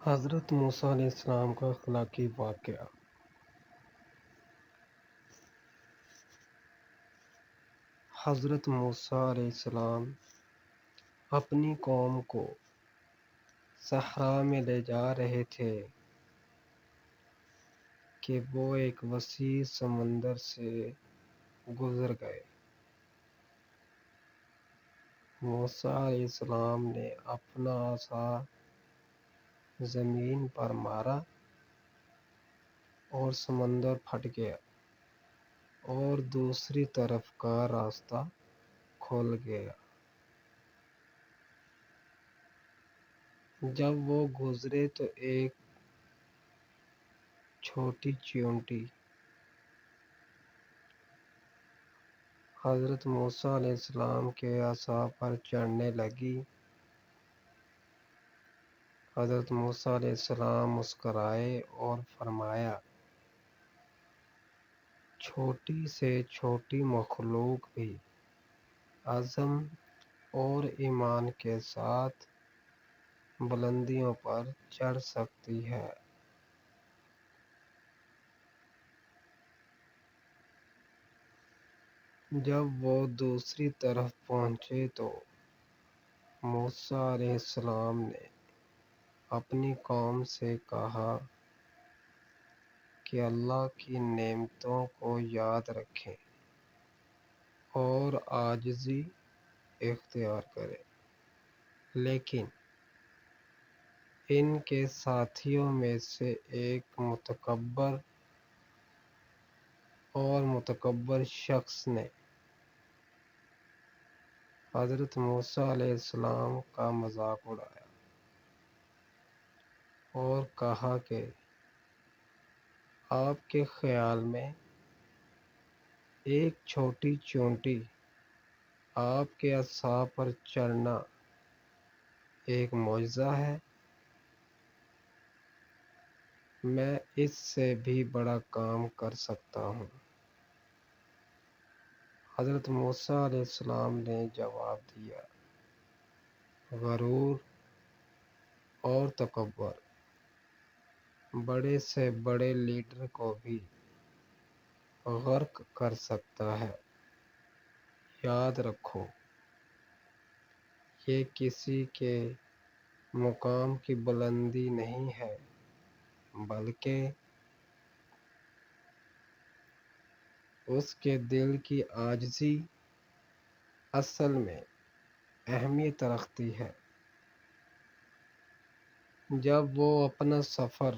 حضرت موسیٰ علیہ السلام کا اخلاقی واقعہ۔ حضرت موسیٰ علیہ السلام اپنی قوم کو صحرا میں لے جا رہے تھے کہ وہ ایک وسیع سمندر سے گزر گئے۔ موسیٰ علیہ السلام نے اپنا عصا زمین پر مارا اور سمندر پھٹ گیا اور دوسری طرف کا راستہ کھل گیا۔ جب وہ گزرے تو ایک چھوٹی چیونٹی حضرت موسیٰ علیہ السلام کے عصا پر چڑھنے لگی۔ حضرت موسیٰ علیہ السلام مسکرائے اور فرمایا، چھوٹی سے چھوٹی مخلوق بھی عزم اور ایمان کے ساتھ بلندیوں پر چڑھ سکتی ہے۔ جب وہ دوسری طرف پہنچے تو موسیٰ علیہ السلام نے اپنی قوم سے کہا کہ اللہ کی نعمتوں کو یاد رکھیں اور عاجزی اختیار کریں، لیکن ان کے ساتھیوں میں سے ایک متکبر شخص نے حضرت موسیٰ علیہ السلام کا مذاق اڑایا اور کہا کہ آپ کے خیال میں ایک چھوٹی چیونٹی آپ کے عصا پر چڑھنا ایک معجزہ ہے؟ میں اس سے بھی بڑا کام کر سکتا ہوں۔ حضرت موسیٰ علیہ السلام نے جواب دیا، غرور اور تکبر بڑے سے بڑے لیڈر کو بھی غرق کر سکتا ہے۔ یاد رکھو، یہ کسی کے مقام کی بلندی نہیں ہے، بلکہ اس کے دل کی عاجزی اصل میں اہمیت رکھتی ہے۔ جب وہ اپنا سفر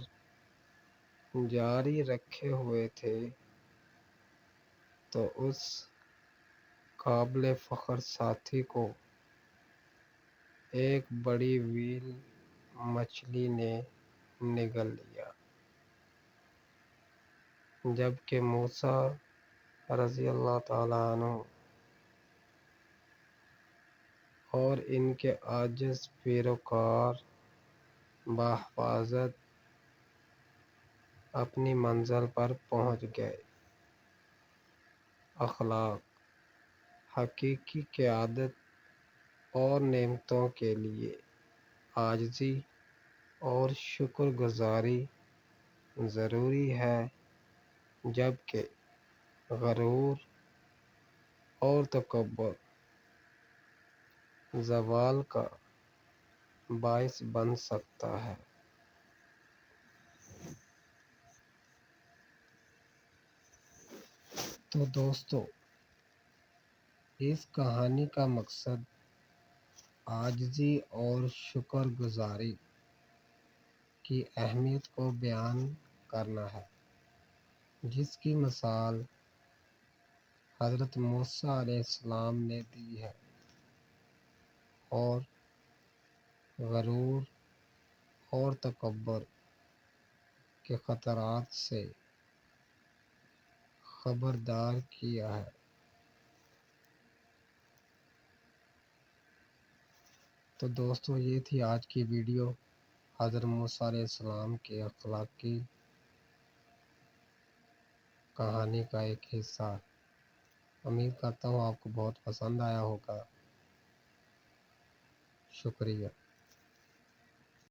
جاری رکھے ہوئے تھے تو اس قابل فخر ساتھی کو ایک بڑی وہیل مچھلی نے نگل لیا، جبکہ موسیٰ رضی اللہ تعالیٰ عنہ اور ان کے عاجز پیروکار بحفاظت اپنی منزل پر پہنچ گئے۔ اخلاق، حقیقی قیادت اور نعمتوں کے لیے عاجزی اور شکر گزاری ضروری ہے، جبکہ غرور اور تکبر زوال کا باعث بن سکتا ہے۔ تو دوستو، اس کہانی کا مقصد عاجزی اور شکر گزاری کی اہمیت کو بیان کرنا ہے، جس کی مثال حضرت موسیٰ علیہ السلام نے دی ہے، اور غرور اور تکبر کے خطرات سے خبردار کیا ہے۔ تو دوستو، یہ تھی آج کی ویڈیو، حضرت موسیٰ علیہ السلام کے اخلاقی کہانی کا ایک حصہ۔ امید کرتا ہوں آپ کو بہت پسند آیا ہوگا۔ شکریہ۔